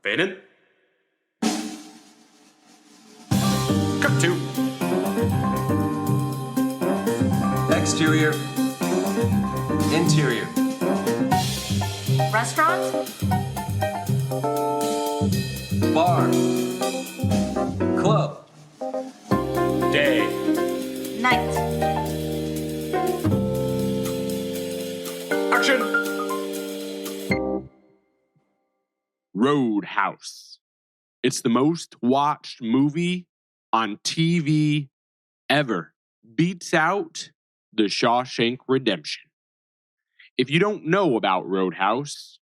Fade in. Cut to. Exterior. Interior. Restaurant? Bar. Club. Day. Night. Action. Roadhouse. It's the most watched movie on TV ever. Beats out The Shawshank Redemption. If you don't know about Roadhouse,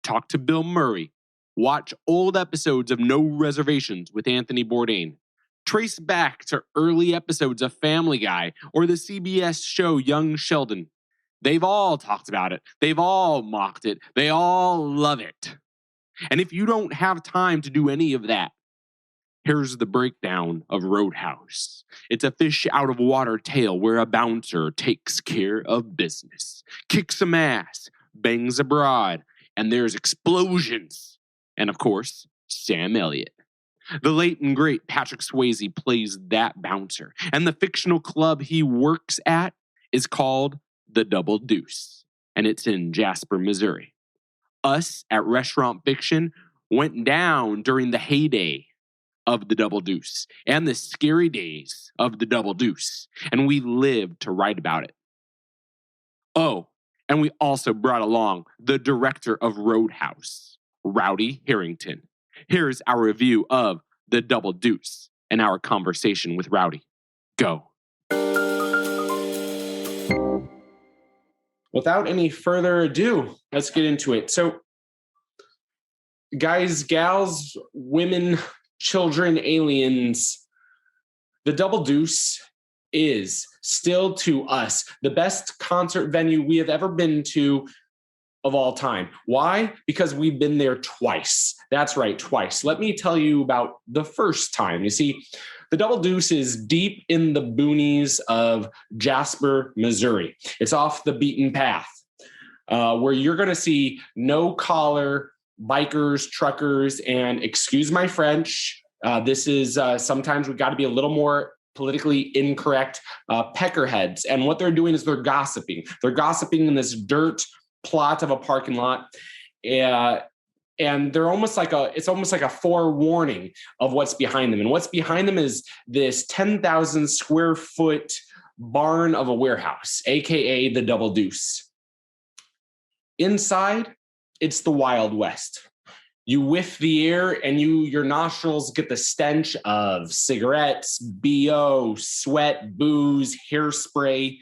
talk to Bill Murray. Watch old episodes of No Reservations with Anthony Bourdain. Trace back to early episodes of Family Guy or the CBS show Young Sheldon. They've all talked about it. They've all mocked it. They all love it. And if you don't have time to do any of that, here's the breakdown of Roadhouse. It's a fish out of water tale where a bouncer takes care of business, kicks some ass, bangs abroad, and there's explosions. And of course, Sam Elliott. The late and great Patrick Swayze plays that bouncer, and the fictional club he works at is called the Double Deuce, and it's in Jasper, Missouri. Us at Restaurant Fiction went down during the heyday of the Double Deuce and the scary days of the Double Deuce, and we lived to write about it. Oh, and we also brought along the director of Roadhouse, Rowdy Herrington. Here's our review of the Double Deuce and our conversation with Rowdy. Go. Without any further ado, let's get into it. So, guys, gals, women, children, aliens, the Double Deuce is still to us the best concert venue we have ever been to of all time. Why? Because we've been there twice. That's right, twice. Let me tell you about the first time. You see, the Double Deuce is deep in the boonies of Jasper, Missouri. It's off the beaten path, where you're going to see no-collar bikers, truckers, and excuse my French, this is sometimes we've got to be a little more politically incorrect, peckerheads. And what they're doing is they're gossiping. They're gossiping in this dirt plot of a parking lot. And they're almost like it's almost like a forewarning of what's behind them. And what's behind them is this 10,000 square foot barn of a warehouse, AKA the Double Deuce. Inside, it's the Wild West. You whiff the air and your nostrils get the stench of cigarettes, BO, sweat, booze, hairspray.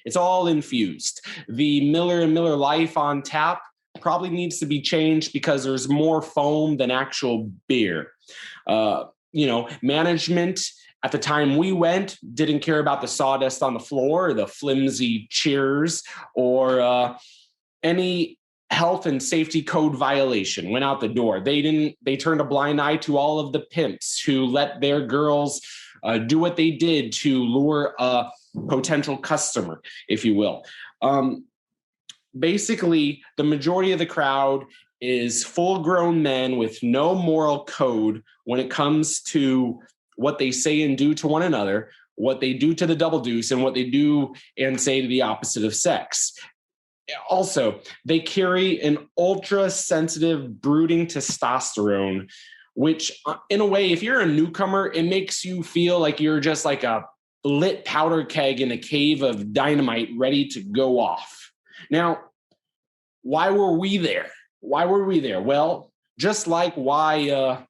It's all infused. The Miller & Miller Life on tap probably needs to be changed because there's more foam than actual beer. Management at the time we went didn't care about the sawdust on the floor, or the flimsy chairs, or any health and safety code violation. Went out the door. They turned a blind eye to all of the pimps who let their girls do what they did to lure a potential customer, if you will. Basically, the majority of the crowd is full-grown men with no moral code when it comes to what they say and do to one another, what they do to the Double Deuce, and what they do and say to the opposite of sex. Also, they carry an ultra-sensitive, brooding testosterone, which, in a way, if you're a newcomer, it makes you feel like you're just like a lit powder keg in a cave of dynamite ready to go off. Now, why were we there? Well, just like why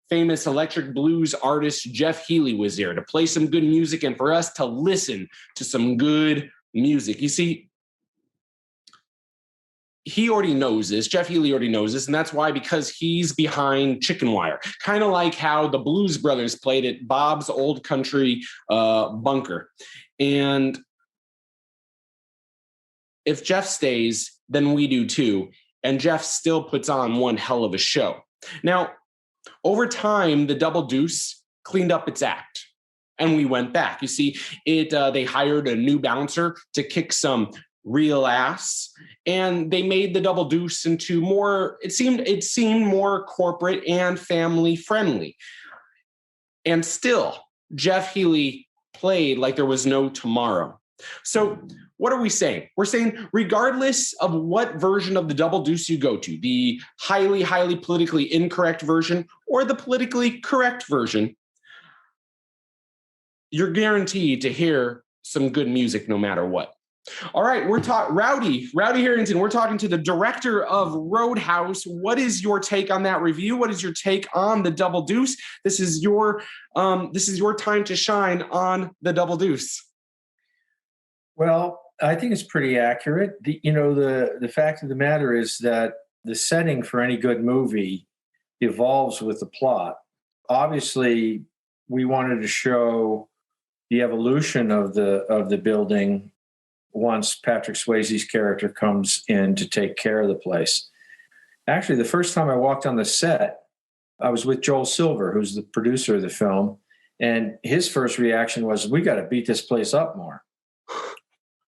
famous electric blues artist Jeff Healey was there, to play some good music and for us to listen to some good music. You see, he already knows this. Jeff Healey already knows this, and that's why, because he's behind Chicken Wire, kind of like how the Blues Brothers played at Bob's Old Country bunker. And if Jeff stays, then we do too. And Jeff still puts on one hell of a show. Now, over time, the Double Deuce cleaned up its act, and we went back. You see, they hired a new bouncer to kick some real ass, and they made the Double Deuce into more, it seemed more corporate and family friendly. And still, Jeff Healey played like there was no tomorrow. So what are we saying? We're saying regardless of what version of the Double Deuce you go to, the highly, highly politically incorrect version or the politically correct version, you're guaranteed to hear some good music no matter what. All right, we're talking Rowdy Herrington. We're talking to the director of Roadhouse. What is your take on that review? What is your take on the Double Deuce? This is your time to shine on the Double Deuce. Well, I think it's pretty accurate. The fact of the matter is that the setting for any good movie evolves with the plot. Obviously, we wanted to show the evolution of the building once Patrick Swayze's character comes in to take care of the place. Actually, the first time I walked on the set, I was with Joel Silver, who's the producer of the film, and his first reaction was, "We got to beat this place up more."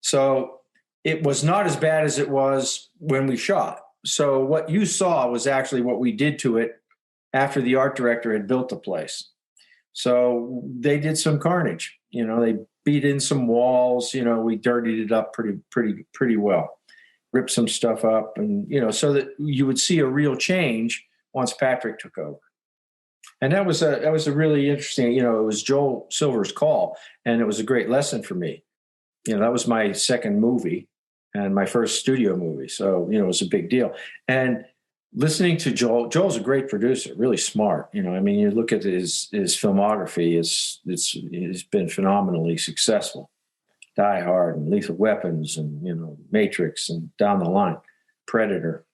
So it was not as bad as it was when we shot. So what you saw was actually what we did to it after the art director had built the place. So they did some carnage. They beat in some walls. We dirtied it up pretty well, ripped some stuff up, and so that you would see a real change once Patrick took over. And that was a really interesting. It was Joel Silver's call, and it was a great lesson for me. That was my second movie and my first studio movie. So, it was a big deal. And listening to Joel's a great producer, really smart. You look at his filmography, it's been phenomenally successful. Die Hard and Lethal Weapons and, Matrix and down the line, Predator.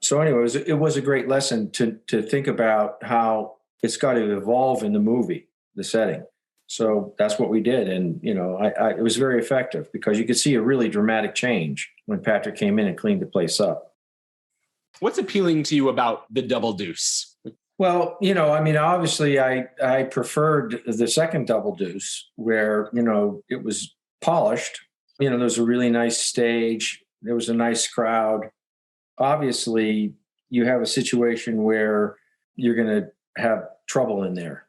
So anyway, it was a great lesson to think about how it's got to evolve in the movie, the setting. So that's what we did. And, it was very effective because you could see a really dramatic change when Patrick came in and cleaned the place up. What's appealing to you about the Double Deuce? Well, obviously I preferred the second Double Deuce where, it was polished. There was a really nice stage. There was a nice crowd. Obviously, you have a situation where you're going to have trouble in there,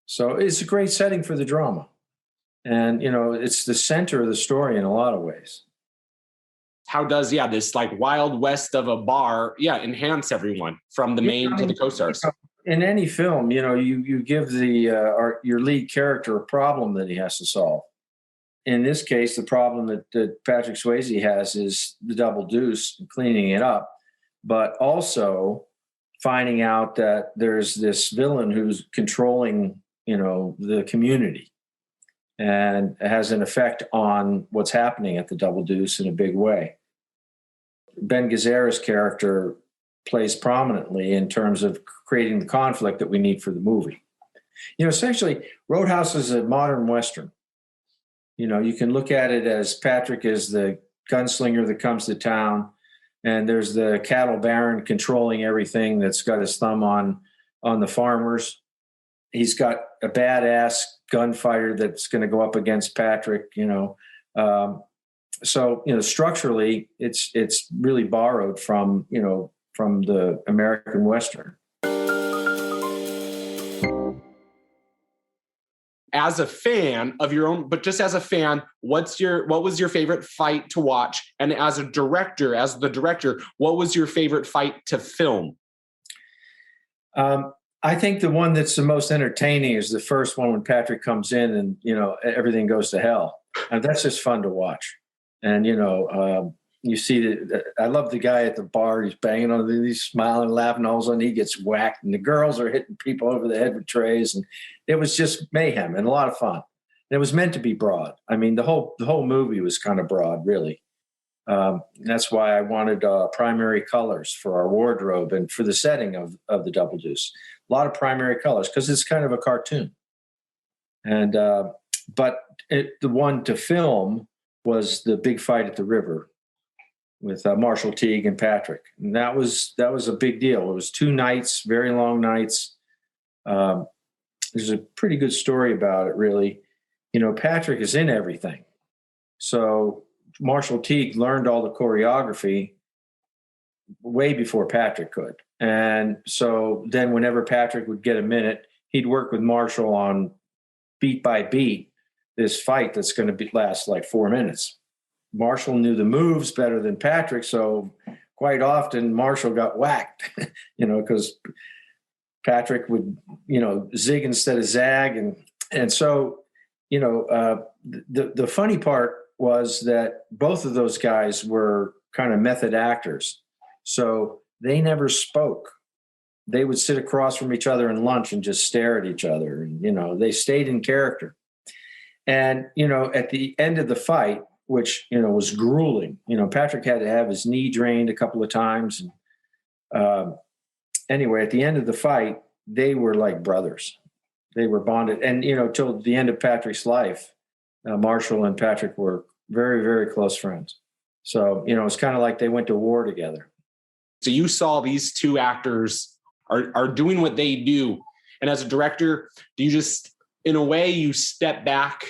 So it's a great setting for the drama. And, it's the center of the story in a lot of ways. How does, this like Wild West of a bar, enhance everyone from the main to the co-stars? In any film, you give your lead character a problem that he has to solve. In this case, the problem that Patrick Swayze has is the Double Deuce, cleaning it up, but also finding out that there's this villain who's controlling, the community and has an effect on what's happening at the Double Deuce in a big way. Ben Gazzara's character plays prominently in terms of creating the conflict that we need for the movie. Essentially, Roadhouse is a modern Western. You can look at it as Patrick is the gunslinger that comes to town, and there's the cattle baron controlling everything that's got his thumb on the farmers. He's got a badass gunfighter that's going to go up against Patrick, So, structurally, it's really borrowed from the American Western. As a fan of your own, but just as a fan, what was your favorite fight to watch? And as the director, what was your favorite fight to film? I think the one that's the most entertaining is the first one when Patrick comes in and, everything goes to hell. And that's just fun to watch. And, you see I love the guy at the bar. He's banging on he's smiling, laughing. All of a sudden he gets whacked and the girls are hitting people over the head with trays. And it was just mayhem and a lot of fun. And it was meant to be broad. The whole movie was kind of broad, really. That's why I wanted primary colors for our wardrobe and for the setting of the Double Deuce. A lot of primary colors because it's kind of a cartoon. And but the one to film was the big fight at the river with Marshall Teague and Patrick, and that was a big deal. It was 2 nights, very long nights. There's a pretty good story about it, really. Patrick is in everything, so Marshall Teague learned all the choreography way before Patrick could. And so then whenever Patrick would get a minute, he'd work with Marshall on beat by beat this fight that's going to last like 4 minutes. Marshall knew the moves better than Patrick, so quite often Marshall got whacked, because Patrick would, zig instead of zag. And so, the funny part was that both of those guys were kind of method actors. So they never spoke. They would sit across from each other in lunch and just stare at each other. And, they stayed in character. And, at the end of the fight, which, was grueling, Patrick had to have his knee drained a couple of times. And anyway, at the end of the fight, they were like brothers. They were bonded. And, till the end of Patrick's life, Marshall and Patrick were very, very close friends. So, it's kind of like they went to war together. So you saw these two actors are doing what they do. And as a director, do you just, in a way, you step back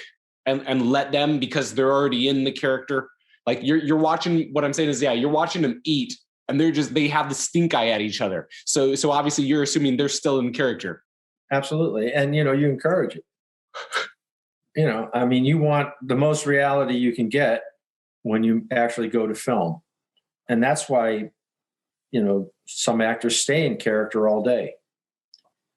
and let them, because they're already in the character? Like you're watching, what I'm saying is, you're watching them eat, and they have the stink eye at each other. So obviously you're assuming they're still in character. Absolutely. And, you encourage it. You want the most reality you can get when you actually go to film. And that's why, some actors stay in character all day.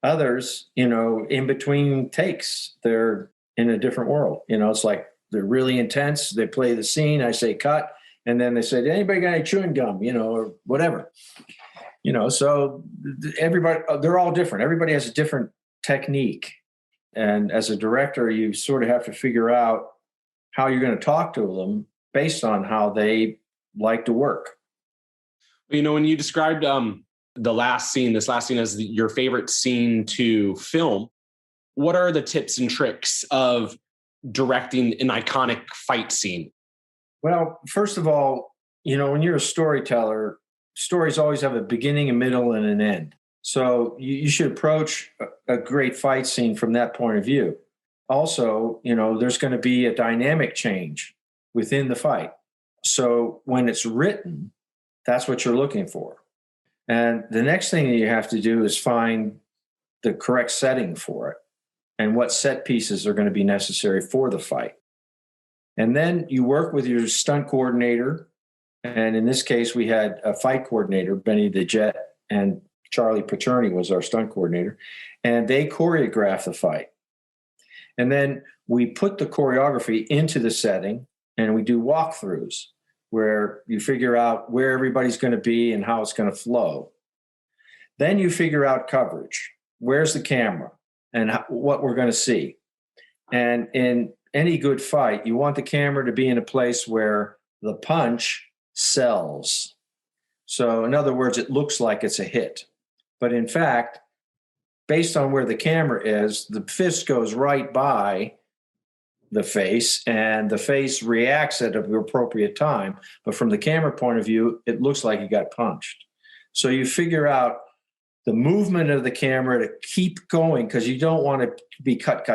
Others, in between takes, they're in a different world. It's like they're really intense. They play the scene. I say cut. And then they say, did anybody got any chewing gum, or whatever. So everybody, they're all different. Everybody has a different technique. And as a director, you sort of have to figure out how you're going to talk to them based on how they like to work. When you described this last scene as your favorite scene to film, what are the tips and tricks of directing an iconic fight scene? Well, first of all, when you're a storyteller, stories always have a beginning, a middle, and an end. So you should approach a great fight scene from that point of view. Also, there's going to be a dynamic change within the fight. So when it's written, that's what you're looking for. And the next thing that you have to do is find the correct setting for it and what set pieces are going to be necessary for the fight. And then you work with your stunt coordinator. And in this case, we had a fight coordinator, Benny the Jet, and Charlie Paterni was our stunt coordinator. And they choreograph the fight. And then we put the choreography into the setting, and we do walkthroughs where you figure out where everybody's going to be and how it's going to flow. Then you figure out coverage. Where's the camera and what we're going to see? And in any good fight, you want the camera to be in a place where the punch sells. So in other words, it looks like it's a hit. But in fact, based on where the camera is, the fist goes right by the face, and the face reacts at an appropriate time. But from the camera point of view, it looks like you got punched. So you figure out the movement of the camera to keep going, because you don't want to be cut.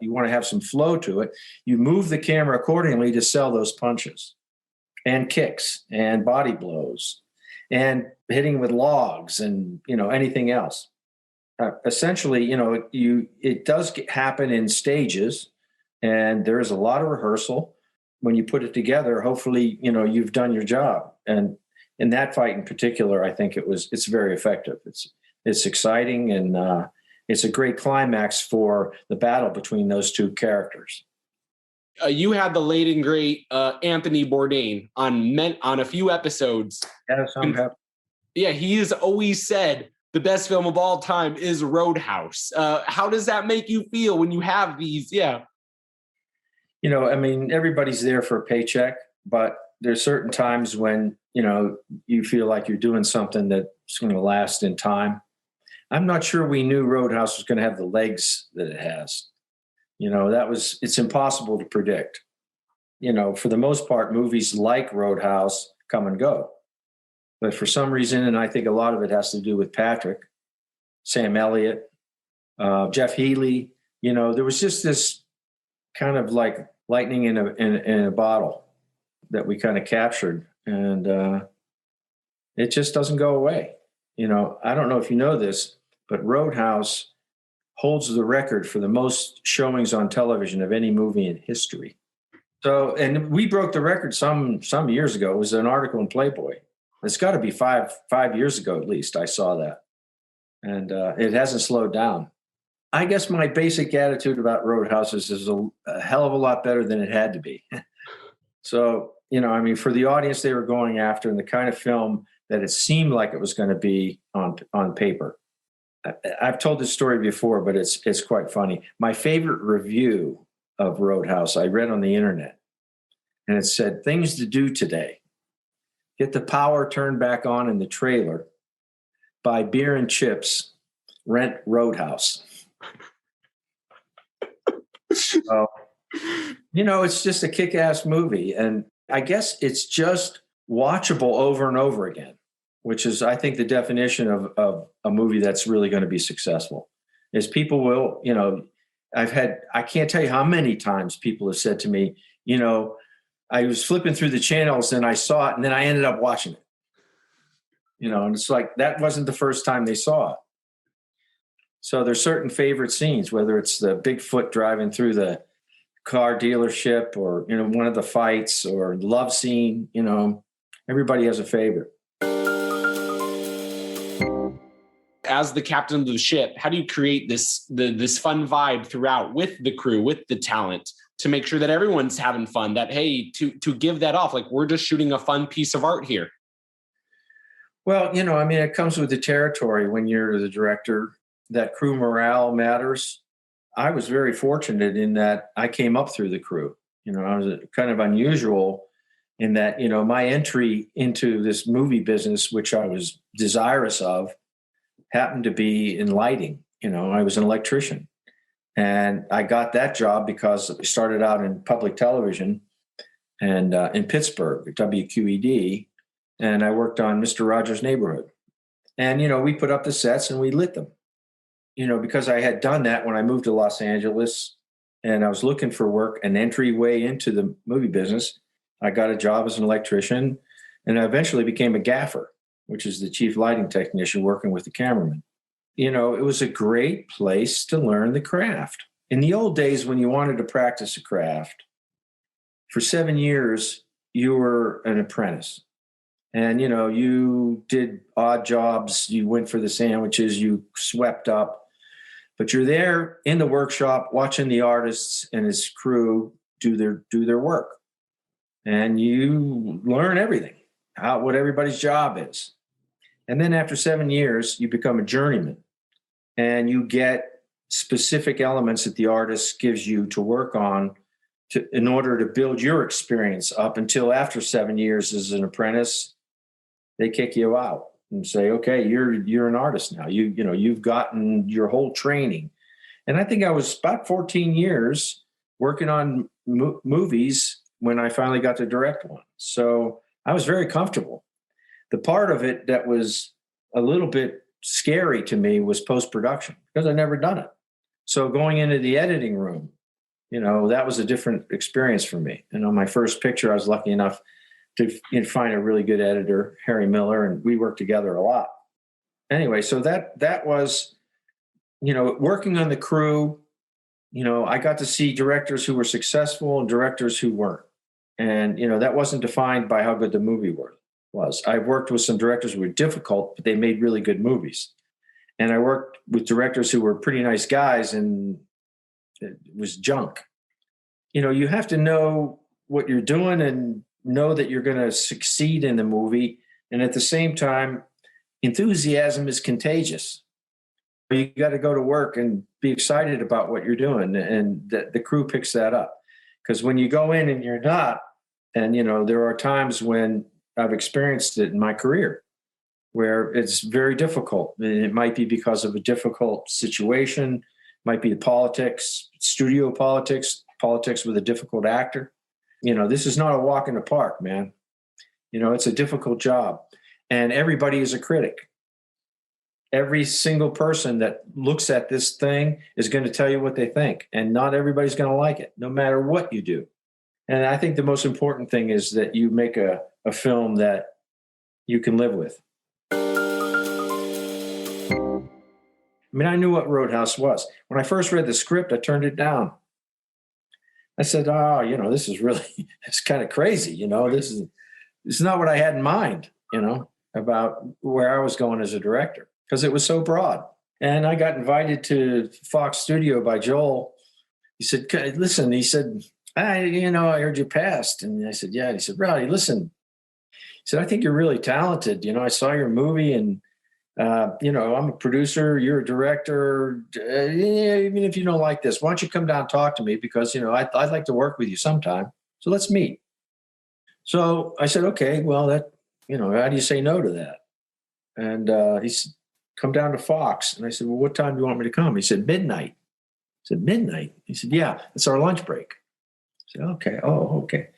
You want to have some flow to it. You move the camera accordingly to sell those punches and kicks and body blows and hitting with logs and, anything else. Essentially, it does happen in stages. And there is a lot of rehearsal. When you put it together, hopefully, you've done your job. And in that fight in particular, I think it's very effective. It's exciting, and it's a great climax for the battle between those two characters. You had the late and great Anthony Bourdain on a few episodes. Yes, I'm happy. Yeah, he has always said the best film of all time is Roadhouse. How does that make you feel when you have these? Yeah. Everybody's there for a paycheck, but there's certain times when, you feel like you're doing something that's going to last in time. I'm not sure we knew Roadhouse was going to have the legs that it has. It's impossible to predict. For the most part, movies like Roadhouse come and go. But for some reason, and I think a lot of it has to do with Patrick, Sam Elliott, Jeff Healey, there was just this kind of like lightning in a bottle. that we kind of captured, and it just doesn't go away. You know, I don't know if you know this, but Roadhouse holds the record for the most showings on television of any movie in history. So, and we broke the record some years ago. It was an article in Playboy. It's got to be five years ago at least. I saw that, and it hasn't slowed down. I guess my basic attitude about Roadhouse is a hell of a lot better than it had to be. So, you know, I mean, for the audience they were going after and the kind of film that it seemed like it was going to be on paper. I've told this story before, but it's quite funny. My favorite review of Roadhouse I read on the internet, and it said, "Things to do today: get the power turned back on in the trailer, buy beer and chips, rent Roadhouse." So, you know, it's just a kick-ass movie, and I guess it's just watchable over and over again, which is, I think, the definition of a movie that's really going to be successful. Is people will, you know, I can't tell you how many times people have said to me, you know, I was flipping through the channels and I saw it and then I ended up watching it. You know, and it's like, that wasn't the first time they saw it. So there's certain favorite scenes, whether it's the Bigfoot driving through the car dealership or, you know, one of the fights or love scene, you know, everybody has a favorite. As the captain of the ship, how do you create this fun vibe throughout with the crew, with the talent, to make sure that everyone's having fun, that, hey, to give that off, like we're just shooting a fun piece of art here? Well, you know, I mean, it comes with the territory when you're the director, that crew morale matters. I was very fortunate in that I came up through the crew. You know, I was kind of unusual in that, you know, my entry into this movie business, which I was desirous of, happened to be in lighting. You know, I was an electrician. And I got that job because I started out in public television and in Pittsburgh, at WQED. And I worked on Mr. Rogers' Neighborhood. And, you know, we put up the sets and we lit them. You know, because I had done that when I moved to Los Angeles and I was looking for work, an entryway into the movie business. I got a job as an electrician and I eventually became a gaffer, which is the chief lighting technician working with the cameraman. You know, it was a great place to learn the craft. In the old days, when you wanted to practice a craft, for 7 years, you were an apprentice. And, you know, you did odd jobs. You went for the sandwiches, you swept up. But you're there in the workshop watching the artists and his crew do their work. And you learn everything, what everybody's job is. And then after 7 years, you become a journeyman and you get specific elements that the artist gives you to work on in order to build your experience up until after 7 years as an apprentice, they kick you out and say, okay, you're an artist now. You know, you've gotten your whole training. And I think I was about 14 years working on movies when I finally got to direct one. So I was very comfortable. The part of it that was a little bit scary to me was post-production because I'd never done it. So going into the editing room, you know, that was a different experience for me. And on my first picture, I was lucky enough to find a really good editor, Harry Miller, and we worked together a lot. Anyway, so that was, you know, working on the crew. You know, I got to see directors who were successful and directors who weren't. And, you know, that wasn't defined by how good the movie was. I worked with some directors who were difficult, but they made really good movies. And I worked with directors who were pretty nice guys and it was junk. You know, you have to know what you're doing and know that you're going to succeed in the movie. And at the same time, enthusiasm is contagious. You got to go to work and be excited about what you're doing. And the crew picks that up. Because when you go in and you're not, and, you know, there are times when I've experienced it in my career where it's very difficult. And it might be because of a difficult situation, might be the politics, studio politics with a difficult actor. You know, this is not a walk in the park, man. You know, it's a difficult job. And everybody is a critic. Every single person that looks at this thing is going to tell you what they think. And not everybody's going to like it, no matter what you do. And I think the most important thing is that you make a film that you can live with. I mean, I knew what Roadhouse was. When I first read the script, I turned it down. I said, oh, this is really, it's kind of crazy. This is not what I had in mind, about where I was going as a director, because it was so broad. And I got invited to Fox Studio by Joel. He said, listen, he said, I heard you passed. And I said, yeah. And he said, Rowdy, listen. He said, I think you're really talented. I saw your movie and, I'm a producer, you're a director. Even if you don't like this, why don't you come down and talk to me? Because, I'd like to work with you sometime. So let's meet. So I said, okay, well, how do you say no to that? And he said, come down to Fox. And I said, well, what time do you want me to come? He said, midnight. I said, midnight? He said, yeah, it's our lunch break. I said, okay. Oh, okay.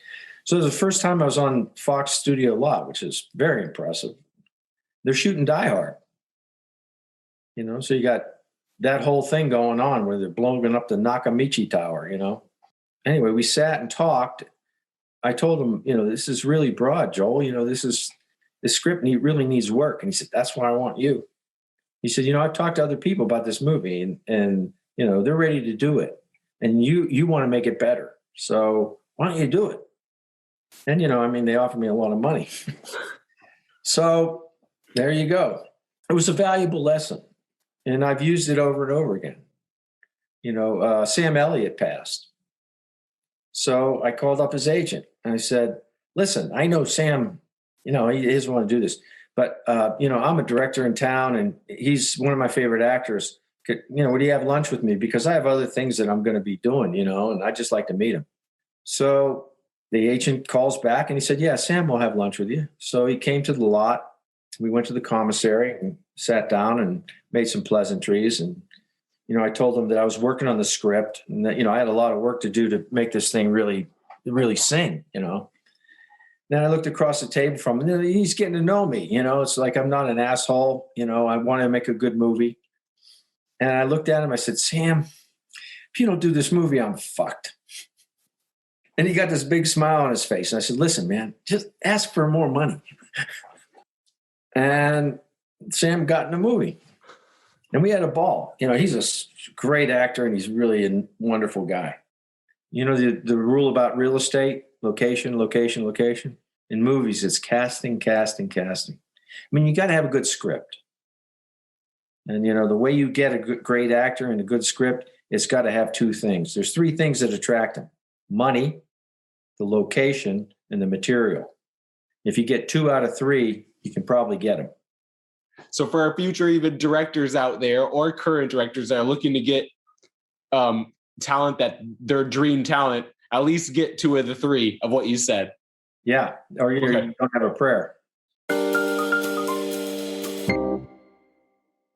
So it was the first time I was on Fox Studio lot, which is very impressive. They're shooting Die Hard. So you got that whole thing going on where they're blowing up the Nakamichi Tower, Anyway, we sat and talked. I told him, this is really broad, Joel. This script really needs work. And he said, that's why I want you. He said, I've talked to other people about this movie and they're ready to do it. And you want to make it better. So why don't you do it? And, they offered me a lot of money. So there you go. It was a valuable lesson. And I've used it over and over again. Sam Elliott passed. So I called up his agent and I said, listen, I know Sam, he doesn't want to do this, but, I'm a director in town and he's one of my favorite actors. Would he have lunch with me? Because I have other things that I'm going to be doing, and I'd just like to meet him. So the agent calls back and he said, yeah, Sam will have lunch with you. So he came to the lot. We went to the commissary and sat down and made some pleasantries. And, I told him that I was working on the script and that, I had a lot of work to do to make this thing really, really sing, Then I looked across the table from him. He's getting to know me, it's like I'm not an asshole. I want to make a good movie. And I looked at him. I said, Sam, if you don't do this movie, I'm fucked. And he got this big smile on his face. And I said, listen, man, just ask for more money. And Sam got in the movie. And we had a ball. He's a great actor and he's really a wonderful guy. The rule about real estate, location, location, location. In movies, it's casting, casting, casting. I mean, you got to have a good script. And, the way you get a great actor and a good script, it's got to have two things. There's three things that attract them: money, the location, and the material. If you get 2 out of 3, you can probably get them. So for our future even directors out there or current directors that are looking to get talent, that their dream talent, at least get 2 of the 3 of what you said. Yeah, or you don't have a prayer.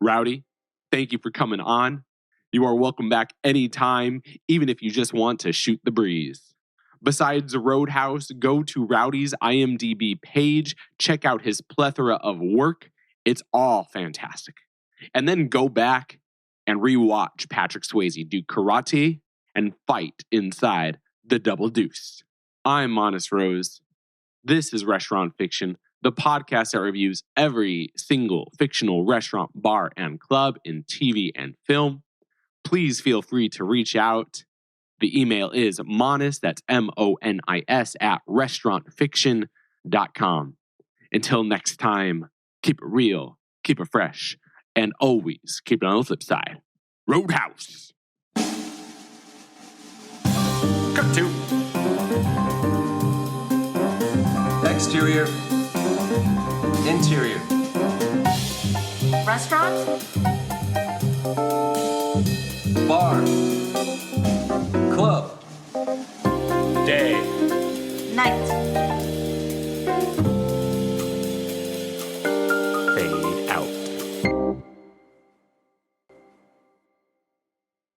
Rowdy, thank you for coming on. You are welcome back anytime, even if you just want to shoot the breeze. Besides Roadhouse, go to Rowdy's IMDb page, check out his plethora of work. It's all fantastic. And then go back and rewatch Patrick Swayze do karate and fight inside the Double Deuce. I'm Monis Rose. This is Restaurant Fiction, the podcast that reviews every single fictional restaurant, bar, and club in TV and film. Please feel free to reach out. The email is Monis, that's MONIS, @restaurantfiction.com. Until next time, keep it real, keep it fresh, and always keep it on the flip side. Roadhouse. Cut to. Exterior. Interior. Restaurant? Bar.